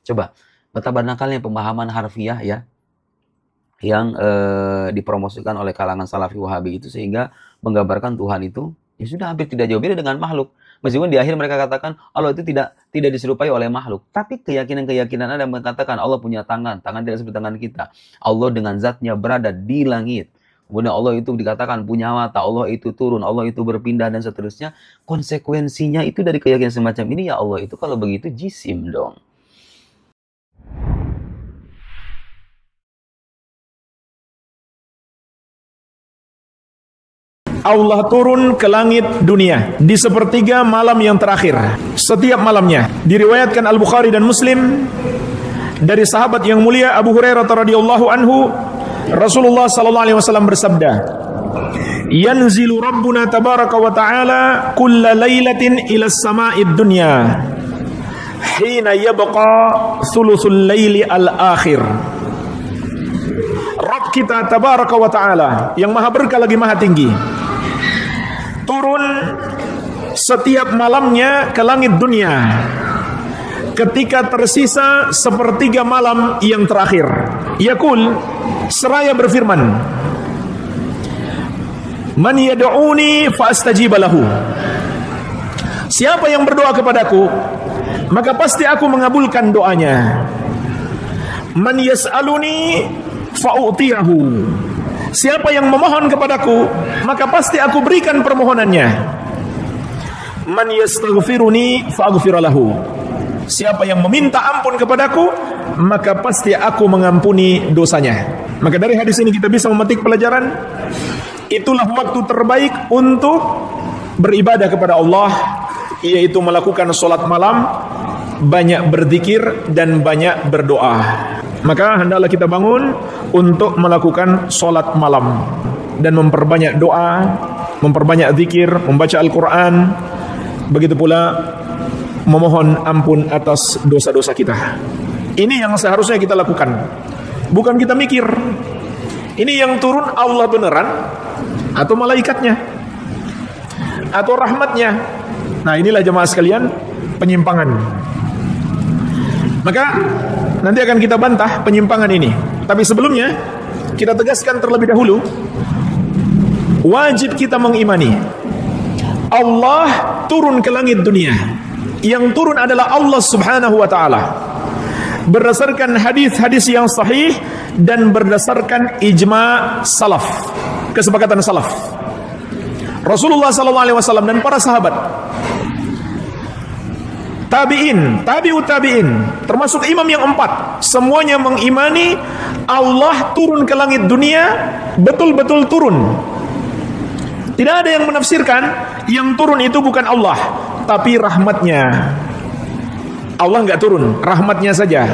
Coba, betapa nakalnya pemahaman harfiah ya, yang dipromosikan oleh kalangan Salafi Wahabi itu, sehingga menggambarkan Tuhan itu ya sudah hampir tidak jauh beda dengan makhluk. Meskipun di akhir mereka katakan Allah itu tidak diserupai oleh makhluk, tapi keyakinan-keyakinan ada yang mengatakan Allah punya tangan tidak seperti tangan kita. Allah dengan zatnya berada di langit. Kemudian Allah itu dikatakan punya mata, Allah itu turun, Allah itu berpindah dan seterusnya. Konsekuensinya itu dari keyakinan semacam ini, ya Allah itu kalau begitu jisim dong. Allah turun ke langit dunia di sepertiga malam yang terakhir. Setiap malamnya. Diriwayatkan Al-Bukhari dan Muslim dari sahabat yang mulia Abu Hurairah radhiyallahu anhu, Rasulullah sallallahu alaihi wasallam bersabda, "Yanzilu Rabbuna tabaraka wa ta'ala kulla lailatin ila as-sama'id dunya hina yabqa thuluthul laili al-akhir." Rabb kita tabaraka wa ta'ala yang maha berkah lagi maha tinggi turun setiap malamnya ke langit dunia ketika tersisa sepertiga malam yang terakhir. Yaqul, seraya berfirman, "Man yad'uni fa astajib lahu." Siapa yang berdoa kepadaku, maka pasti aku mengabulkan doanya. "Man yas'aluni fa u'tiyahu." Siapa yang memohon kepadaku, maka pasti aku berikan permohonannya. "Man yastaghfiruni fa aghfir lahu." Siapa yang meminta ampun kepadaku, maka pasti aku mengampuni dosanya. Maka dari hadis ini kita bisa memetik pelajaran, itulah waktu terbaik untuk beribadah kepada Allah, yaitu melakukan sholat malam, banyak berzikir dan banyak berdoa. Maka hendaklah kita bangun untuk melakukan sholat malam dan memperbanyak doa, memperbanyak zikir, membaca Al-Quran, begitu pula memohon ampun atas dosa-dosa kita. Ini yang seharusnya kita lakukan, bukan kita mikir ini yang turun Allah beneran atau malaikatnya atau rahmatnya. Nah, inilah jemaah sekalian penyimpangan. Maka nanti akan kita bantah penyimpangan ini. Tapi sebelumnya kita tegaskan terlebih dahulu, wajib kita mengimani Allah turun ke langit dunia. Yang turun adalah Allah Subhanahu wa ta'ala, berdasarkan hadis-hadis yang sahih dan berdasarkan ijma' salaf, kesepakatan salaf. Rasulullah sallallahu alaihi wasallam dan para sahabat, tabi'in, tabi'ut tabi'in, termasuk imam yang 4, semuanya mengimani Allah turun ke langit dunia, betul-betul turun. Tidak ada yang menafsirkan yang turun itu bukan Allah, tapi rahmatnya. Allah nggak turun, rahmatnya saja.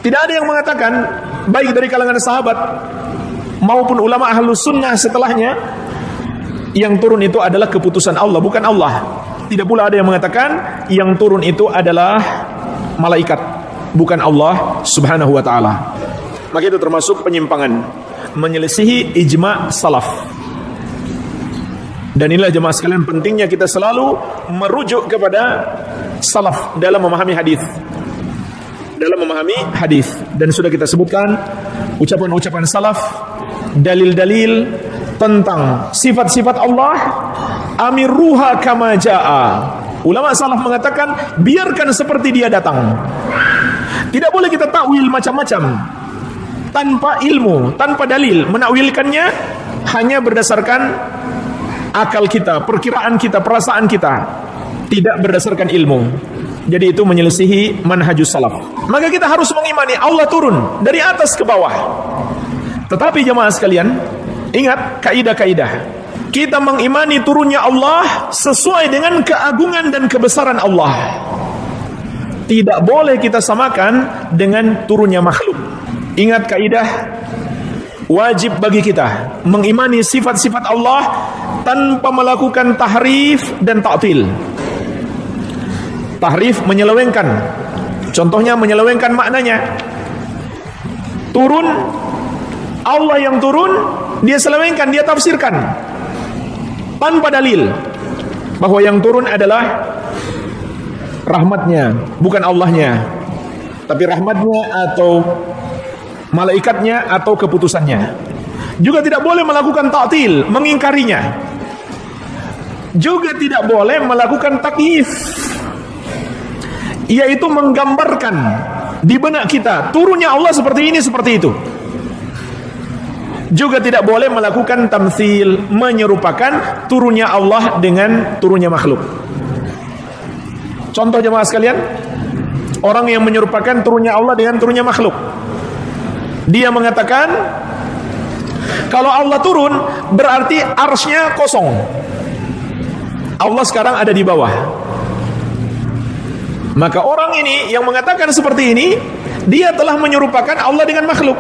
Tidak ada yang mengatakan, baik dari kalangan sahabat maupun ulama ahlus sunnah setelahnya, yang turun itu adalah keputusan Allah, bukan Allah. Tidak pula ada yang mengatakan yang turun itu adalah malaikat, bukan Allah Subhanahu wa ta'ala. Maka itu termasuk penyimpangan, menyelisihi ijma' salaf. Dan inilah jemaah sekalian pentingnya kita selalu merujuk kepada salaf dalam memahami hadis. Dan sudah kita sebutkan ucapan-ucapan salaf, dalil-dalil tentang sifat-sifat Allah, amiruha kama jaa. Ulama salaf mengatakan biarkan seperti dia datang. Tidak boleh kita takwil macam-macam tanpa ilmu, tanpa dalil. Menakwilkannya hanya berdasarkan akal kita, perkiraan kita, perasaan kita, tidak berdasarkan ilmu. Jadi itu menyelisihi manhajus salaf. Maka kita harus mengimani Allah turun dari atas ke bawah. Tetapi jemaah sekalian, ingat kaidah-kaidah. Kita mengimani turunnya Allah sesuai dengan keagungan dan kebesaran Allah. Tidak boleh kita samakan dengan turunnya makhluk. Ingat kaidah, wajib bagi kita mengimani sifat-sifat Allah tanpa melakukan tahrif dan ta'til. Tahrif menyelewengkan. Contohnya menyelewengkan maknanya. Turun, Allah yang turun, dia selewengkan, dia tafsirkan tanpa dalil bahwa yang turun adalah rahmatnya, bukan Allahnya. tapi rahmatnya atau malaikatnya atau keputusannya. Juga tidak boleh melakukan ta'til, mengingkarinya. Juga tidak boleh melakukan takyif, yaitu menggambarkan di benak kita turunnya Allah seperti ini, seperti itu. Juga tidak boleh melakukan tamtsil, menyerupakan turunnya Allah dengan turunnya makhluk. Contoh jemaah sekalian, orang yang menyerupakan turunnya Allah dengan turunnya makhluk. Dia mengatakan kalau Allah turun berarti arsy-Nya kosong. Allah sekarang ada di bawah. Maka orang ini yang mengatakan seperti ini, dia telah menyerupakan Allah dengan makhluk.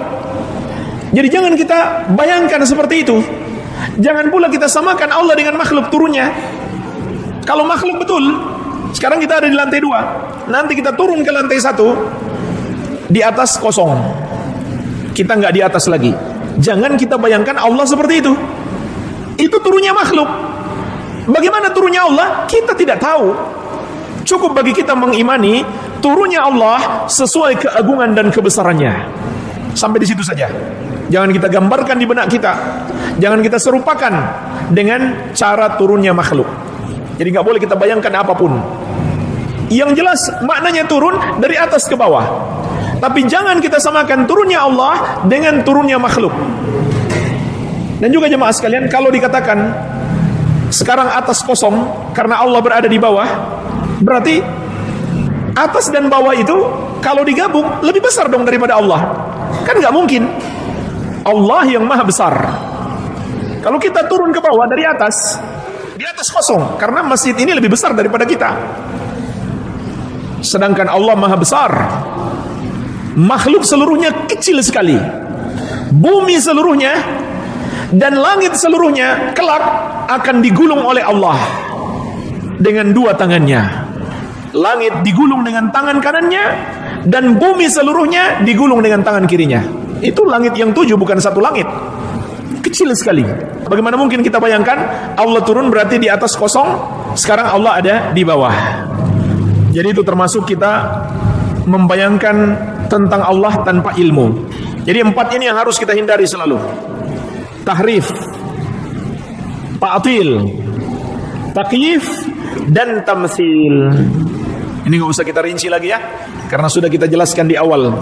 Jadi jangan kita bayangkan seperti itu. Jangan pula kita samakan Allah dengan makhluk turunnya. Kalau makhluk betul, sekarang kita ada di lantai 2, nanti kita turun ke lantai 1, di atas kosong, kita nggak di atas lagi. Jangan kita bayangkan Allah seperti itu. Itu turunnya makhluk. Bagaimana turunnya Allah? Kita tidak tahu. Cukup bagi kita mengimani turunnya Allah sesuai keagungan dan kebesarannya. Sampai di situ saja. Jangan kita gambarkan di benak kita. Jangan kita serupakan dengan cara turunnya makhluk. Jadi nggak boleh kita bayangkan apapun. Yang jelas maknanya turun dari atas ke bawah. Tapi jangan kita samakan turunnya Allah dengan turunnya makhluk. Dan juga jemaah sekalian, kalau dikatakan sekarang atas kosong karena Allah berada di bawah, berarti atas dan bawah itu kalau digabung lebih besar dong daripada Allah. Kan nggak mungkin. Allah yang maha besar. Kalau kita turun ke bawah dari atas, di atas kosong, karena masjid ini lebih besar daripada kita. Sedangkan Allah maha besar. Makhluk seluruhnya kecil sekali. Bumi seluruhnya dan langit seluruhnya kelak akan digulung oleh Allah dengan 2 tangannya. Langit digulung dengan tangan kanannya, dan bumi seluruhnya digulung dengan tangan kirinya. Itu langit yang 7, bukan satu langit. Kecil sekali. Bagaimana mungkin kita bayangkan Allah turun berarti di atas kosong, sekarang Allah ada di bawah. Jadi itu termasuk kita membayangkan tentang Allah tanpa ilmu. Jadi 4 ini yang harus kita hindari selalu. Tahrif, ta'til, takyif, dan tamtsil. Ini nggak usah kita rinci lagi ya, karena sudah kita jelaskan di awal.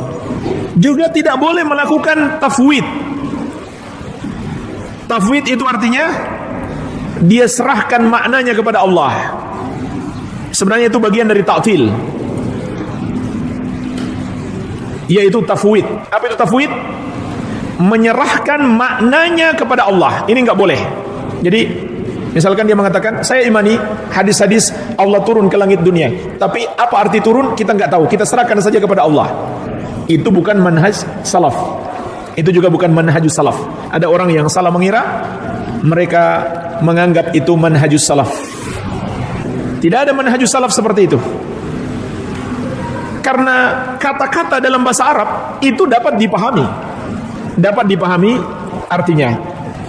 Juga tidak boleh melakukan tafwid. Tafwid itu artinya dia serahkan maknanya kepada Allah. Sebenarnya itu bagian dari ta'til, yaitu tafwid. Apa itu tafwid? Menyerahkan maknanya kepada Allah. Ini nggak boleh. Jadi misalkan dia mengatakan, saya imani hadis-hadis Allah turun ke langit dunia, tapi apa arti turun kita nggak tahu, kita serahkan saja kepada Allah. Itu bukan manhaj salaf. Itu juga bukan manhajus salaf. Ada orang yang salah mengira, mereka menganggap itu manhajus salaf. Tidak ada manhajus salaf seperti itu. Karena kata-kata dalam bahasa Arab itu dapat dipahami. Dapat dipahami artinya.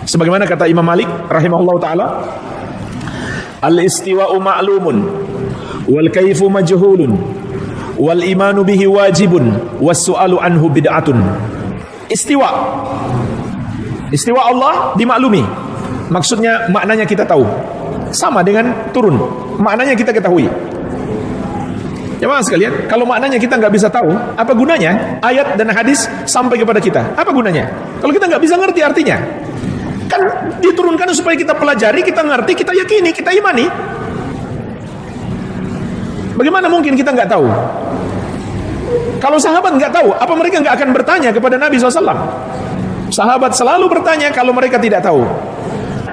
Sebagaimana kata Imam Malik rahimahullah ta'ala, al-istiwa'u ma'lumun wal kaifu majhulun wal imanu bihi wajibun was su'alu anhu bid'atun. Istiwa Allah dimaklumi, maksudnya maknanya kita tahu. Sama dengan turun, maknanya kita ketahui. Jemaah sekalian, kalau maknanya kita nggak bisa tahu, apa gunanya ayat dan hadis sampai kepada kita? Apa gunanya? Kalau kita nggak bisa ngerti artinya, kan diturunkan supaya kita pelajari, kita ngerti, kita yakini, kita imani. Bagaimana mungkin kita nggak tahu? Kalau sahabat nggak tahu, apa mereka nggak akan bertanya kepada Nabi SAW? Sahabat selalu bertanya kalau mereka tidak tahu.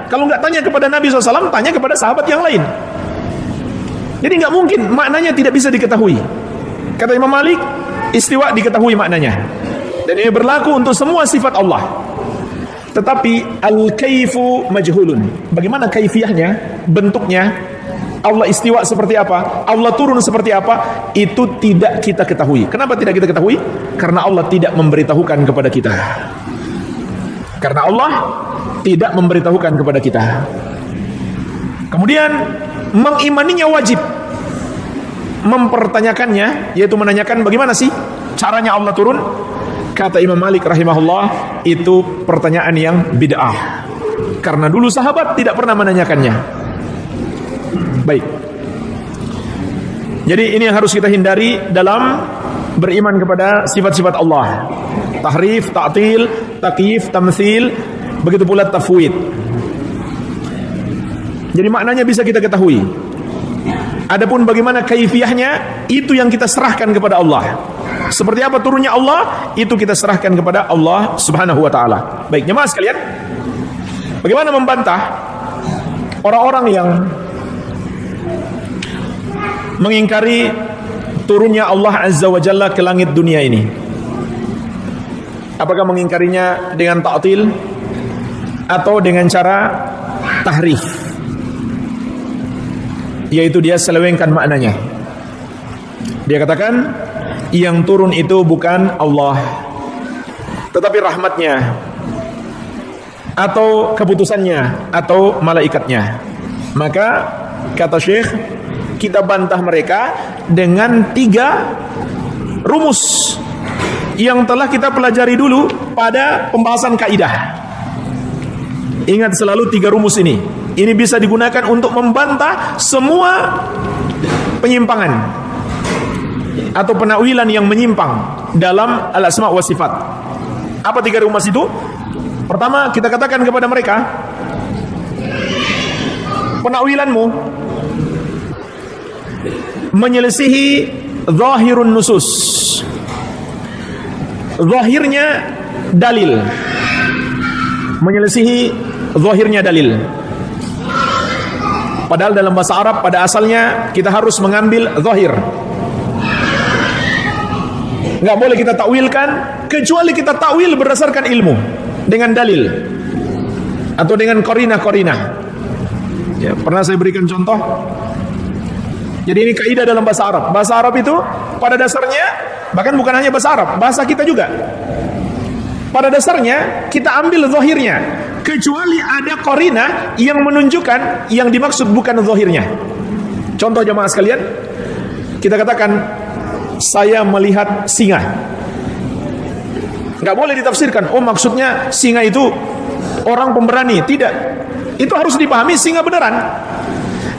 Kalau nggak tanya kepada Nabi SAW, tanya kepada sahabat yang lain. Jadi nggak mungkin maknanya tidak bisa diketahui. Kata Imam Malik, istiwa diketahui maknanya. Dan ini berlaku untuk semua sifat Allah. Tetapi al-kaifu majhulun. Bagaimana kaifiyahnya, bentuknya, Allah istiwa seperti apa, Allah turun seperti apa, itu tidak kita ketahui. Kenapa tidak kita ketahui? Karena Allah tidak memberitahukan kepada kita. Karena Allah tidak memberitahukan kepada kita. Kemudian mengimaninya wajib. Mempertanyakannya, yaitu menanyakan bagaimana sih caranya Allah turun? Kata Imam Malik rahimahullah, itu pertanyaan yang bid'ah. Karena dulu sahabat tidak pernah menanyakannya. Baik. Jadi ini yang harus kita hindari dalam beriman kepada sifat-sifat Allah. Tahrif, ta'til, takyif, tamtsil, begitu pula tafwid. Jadi maknanya bisa kita ketahui. Adapun bagaimana kaifiyahnya, itu yang kita serahkan kepada Allah. Seperti apa turunnya Allah, itu kita serahkan kepada Allah Subhanahu wa taala. Baik, jemaah sekalian, bagaimana membantah orang-orang yang mengingkari turunnya Allah Azza wa Jalla ke langit dunia ini? Apakah mengingkarinya dengan ta'til atau dengan cara tahrif, yaitu dia selewengkan maknanya? Dia katakan yang turun itu bukan Allah, tetapi rahmatnya atau keputusannya atau malaikatnya. Maka kata Syekh, kita bantah mereka dengan 3 rumus yang telah kita pelajari dulu pada pembahasan kaidah. Ingat selalu 3 rumus ini. Ini bisa digunakan untuk membantah semua penyimpangan atau penakwilan yang menyimpang dalam al-asma wa sifat. Apa 3 rumus itu? Pertama, kita katakan kepada mereka, penakwilanmu menyelisihi zahirun nusus, zahirnya dalil, menyelisihi zahirnya dalil. Padahal dalam bahasa Arab pada asalnya kita harus mengambil zahir. Nggak boleh kita takwilkan kecuali kita takwil berdasarkan ilmu, dengan dalil atau dengan qarinah-qarinah. Ya, pernah saya berikan contoh. Jadi ini kaidah dalam bahasa Arab. Bahasa Arab itu pada dasarnya, bahkan bukan hanya bahasa Arab, bahasa kita juga. Pada dasarnya kita ambil zahirnya, kecuali ada qarinah yang menunjukkan yang dimaksud bukan zahirnya. Contoh jemaah sekalian, kita katakan saya melihat singa. Nggak boleh ditafsirkan, oh maksudnya singa itu orang pemberani. Tidak. Itu harus dipahami singa beneran.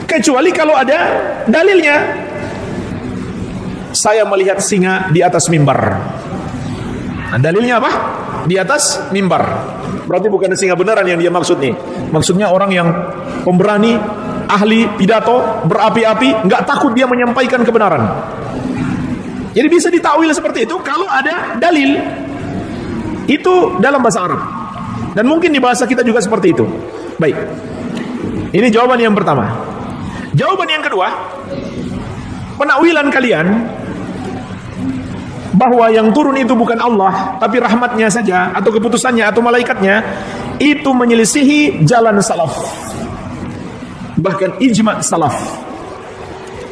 Kecuali kalau ada dalilnya. Saya melihat singa di atas mimbar. Nah, dalilnya apa? Di atas mimbar. Berarti bukan singa beneran yang dia maksud nih. Maksudnya orang yang pemberani, ahli pidato, berapi-api, nggak takut dia menyampaikan kebenaran. Jadi bisa ditakwil seperti itu kalau ada dalil. Itu dalam bahasa Arab. Dan mungkin di bahasa kita juga seperti itu. Baik. Ini jawaban yang pertama. Jawaban yang kedua, penakwilan kalian bahwa yang turun itu bukan Allah, tapi rahmatnya saja, atau keputusannya, atau malaikatnya, itu menyelisihi jalan salaf, bahkan ijma' salaf,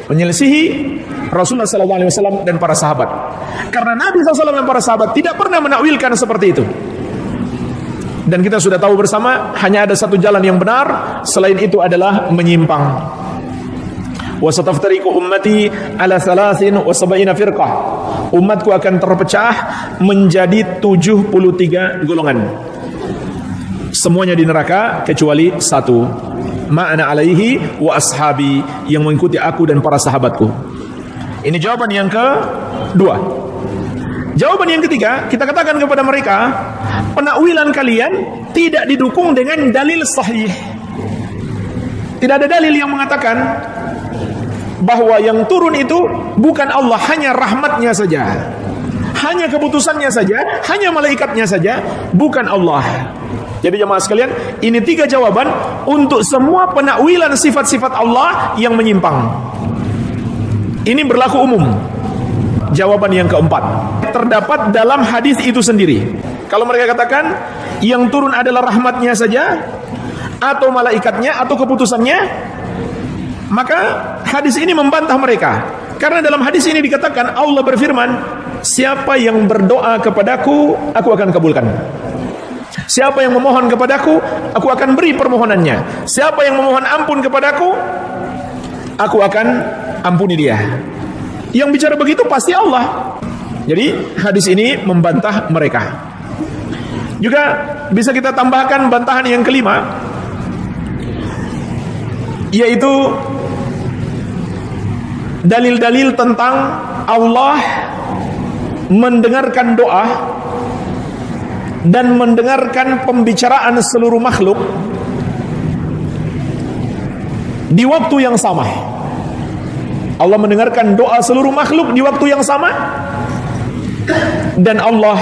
menyelisihi Rasulullah SAW dan para sahabat. Karena Nabi SAW dan para sahabat tidak pernah menakwilkan seperti itu. Dan kita sudah tahu bersama, hanya ada satu jalan yang benar, selain itu adalah menyimpang. Wasataftariqu ummati ala 73 firqah. Umatku akan terpecah menjadi 73 golongan. Semuanya di neraka kecuali satu. Ma'ana alaihi wa ashabi, yang mengikuti aku dan para sahabatku. Ini jawaban yang kedua. Jawaban yang ketiga, kita katakan kepada mereka, penakwilan kalian tidak didukung dengan dalil sahih. Tidak ada dalil yang mengatakan bahwa yang turun itu bukan Allah, hanya rahmatnya saja, hanya keputusannya saja, hanya malaikatnya saja, bukan Allah. Jadi jemaah sekalian, ini 3 jawaban untuk semua penakwilan sifat-sifat Allah yang menyimpang. Ini berlaku umum. Jawaban yang keempat terdapat dalam hadis itu sendiri. Kalau mereka katakan yang turun adalah rahmatnya saja, atau malaikatnya, atau keputusannya, maka hadis ini membantah mereka. Karena dalam hadis ini dikatakan Allah berfirman, siapa yang berdoa kepadaku, aku akan kabulkan. Siapa yang memohon kepadaku, aku akan beri permohonannya. Siapa yang memohon ampun kepadaku, aku akan ampuni dia. Yang bicara begitu pasti Allah. Jadi hadis ini membantah mereka. Juga bisa kita tambahkan bantahan yang kelima, yaitu dalil-dalil tentang Allah mendengarkan doa dan mendengarkan pembicaraan seluruh makhluk di waktu yang sama. Allah mendengarkan doa seluruh makhluk di waktu yang sama, dan Allah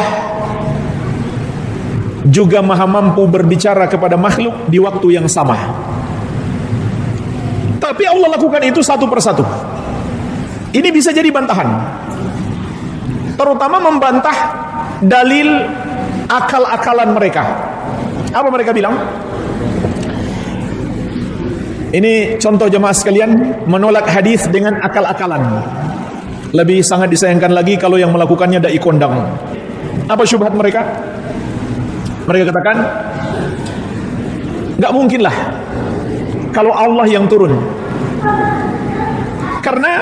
juga maha mampu berbicara kepada makhluk di waktu yang sama. Tapi Allah lakukan itu satu persatu. Ini bisa jadi bantahan, terutama membantah dalil akal-akalan mereka. Apa mereka bilang? Ini contoh jemaah sekalian, menolak hadis dengan akal-akalan. Lebih sangat disayangkan lagi kalau yang melakukannya dai kondang. Apa syubhat mereka? Mereka katakan, gak mungkin lah kalau Allah yang turun, karena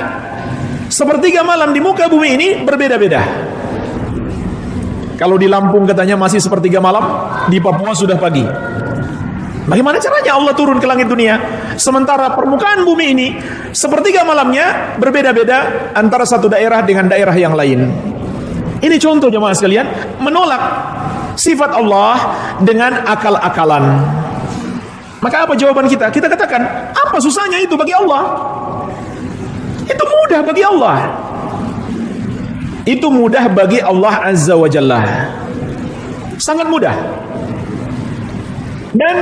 sepertiga malam di muka bumi ini berbeda-beda. Kalau di Lampung katanya masih sepertiga malam, di Papua sudah pagi. Bagaimana caranya Allah turun ke langit dunia, sementara permukaan bumi ini sepertiga malamnya berbeda-beda antara satu daerah dengan daerah yang lain? Ini contoh jemaah sekalian, menolak sifat Allah dengan akal-akalan. Maka apa jawaban kita? Kita katakan, apa susahnya itu bagi Allah? Itu mudah bagi Allah. Itu mudah bagi Allah Azza wa Jalla. Sangat mudah. Dan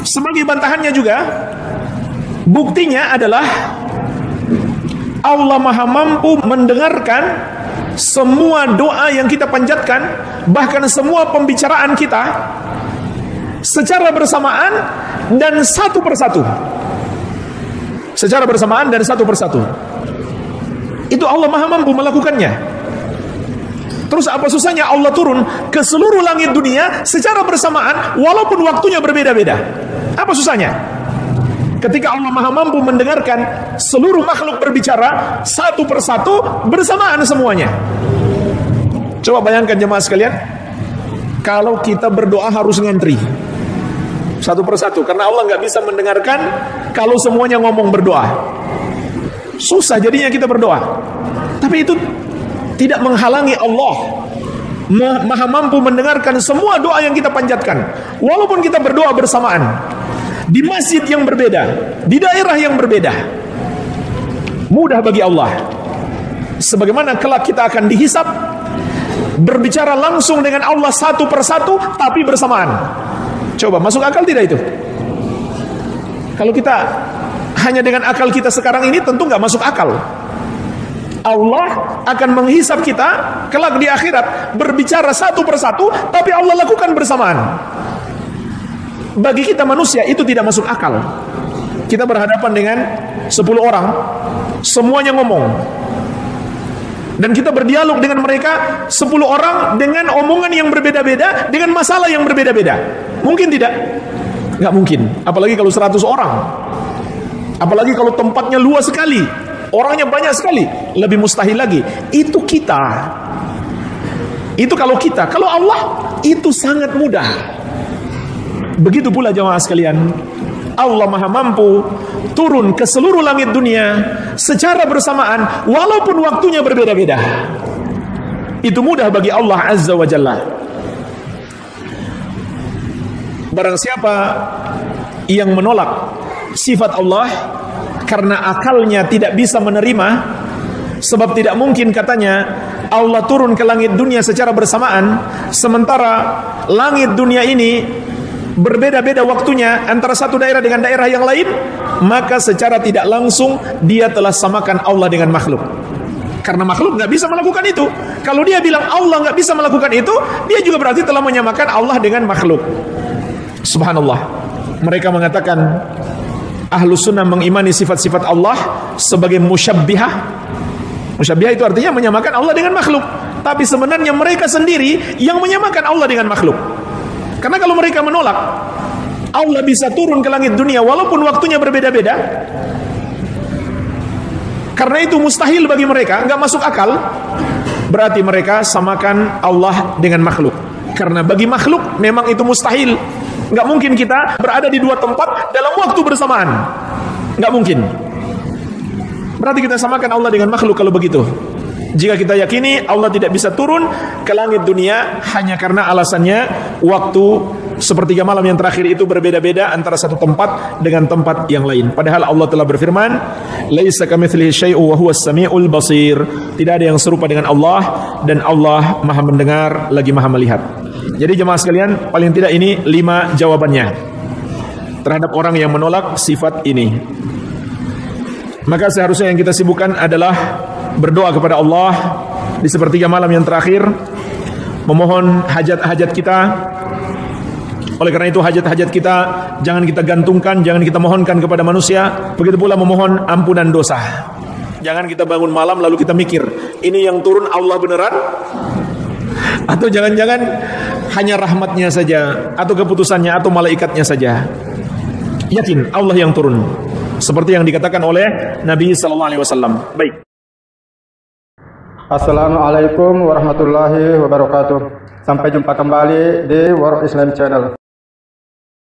sebagai bantahannya juga, buktinya adalah Allah maha mampu mendengarkan semua doa yang kita panjatkan, bahkan semua pembicaraan kita secara bersamaan dan satu persatu. Secara bersamaan dan satu persatu. Itu Allah maha mampu melakukannya. Terus apa susahnya Allah turun ke seluruh langit dunia secara bersamaan walaupun waktunya berbeda-beda? Apa susahnya? Ketika Allah maha mampu mendengarkan seluruh makhluk berbicara satu persatu bersamaan semuanya. Coba bayangkan jemaah sekalian, kalau kita berdoa harus ngantri satu persatu, karena Allah nggak bisa mendengarkan kalau semuanya ngomong berdoa. Susah jadinya kita berdoa. Tapi itu tidak menghalangi Allah maha mampu mendengarkan semua doa yang kita panjatkan, walaupun kita berdoa bersamaan di masjid yang berbeda, di daerah yang berbeda. Mudah bagi Allah. Sebagaimana kelak kita akan dihisab, berbicara langsung dengan Allah satu persatu tapi bersamaan. Coba masuk akal tidak itu? Kalau kita hanya dengan akal kita sekarang ini tentu nggak masuk akal. Allah akan menghisab kita kelak di akhirat, berbicara satu persatu tapi Allah lakukan bersamaan. Bagi kita manusia itu tidak masuk akal. Kita berhadapan dengan 10 orang, semuanya ngomong, dan kita berdialog dengan mereka 10 orang dengan omongan yang berbeda-beda, dengan masalah yang berbeda-beda. Mungkin tidak? Nggak mungkin. Apalagi kalau 100 orang. Apalagi kalau tempatnya luas sekali, orangnya banyak sekali, lebih mustahil lagi. Itu kita. Itu kalau kita. Kalau Allah, itu sangat mudah. Begitu pula jemaah sekalian, Allah maha mampu turun ke seluruh langit dunia secara bersamaan walaupun waktunya berbeda-beda. Itu mudah bagi Allah Azza wa Jalla. Barang siapa yang menolak sifat Allah karena akalnya tidak bisa menerima, sebab tidak mungkin katanya Allah turun ke langit dunia secara bersamaan sementara langit dunia ini berbeda-beda waktunya antara satu daerah dengan daerah yang lain, maka secara tidak langsung dia telah samakan Allah dengan makhluk. Karena makhluk nggak bisa melakukan itu. Kalau dia bilang Allah nggak bisa melakukan itu, dia juga berarti telah menyamakan Allah dengan makhluk. Subhanallah. Mereka mengatakan Ahlus Sunnah mengimani sifat-sifat Allah sebagai musyabbihah. Musyabbihah itu artinya menyamakan Allah dengan makhluk. Tapi sebenarnya mereka sendiri yang menyamakan Allah dengan makhluk. Karena kalau mereka menolak Allah bisa turun ke langit dunia walaupun waktunya berbeda-beda, karena itu mustahil bagi mereka, nggak masuk akal, berarti mereka samakan Allah dengan makhluk. Karena bagi makhluk memang itu mustahil. Nggak mungkin kita berada di dua tempat dalam waktu bersamaan. Nggak mungkin. Berarti kita samakan Allah dengan makhluk kalau begitu. Jika kita yakini Allah tidak bisa turun ke langit dunia hanya karena alasannya waktu sepertiga malam yang terakhir itu berbeda-beda antara satu tempat dengan tempat yang lain. Padahal Allah telah berfirman, "Laisa kamitslihi syai'un wa huwas samiul basir." Tidak ada yang serupa dengan Allah dan Allah Maha mendengar lagi Maha melihat. Jadi jemaah sekalian, paling tidak ini 5 jawabannya terhadap orang yang menolak sifat ini. Maka seharusnya yang kita sibukkan adalah berdoa kepada Allah di sepertiga malam yang terakhir, memohon hajat-hajat kita. Oleh karena itu hajat-hajat kita jangan kita gantungkan, jangan kita mohonkan kepada manusia. Begitu pula memohon ampunan dosa. Jangan kita bangun malam lalu kita mikir, ini yang turun Allah beneran? Atau jangan-jangan hanya rahmatnya saja, atau keputusannya, atau malaikatnya saja. Yakin Allah yang turun, seperti yang dikatakan oleh Nabi SAW. Baik. Assalamualaikum warahmatullahi wabarakatuh. Sampai jumpa kembali di War Islam Channel.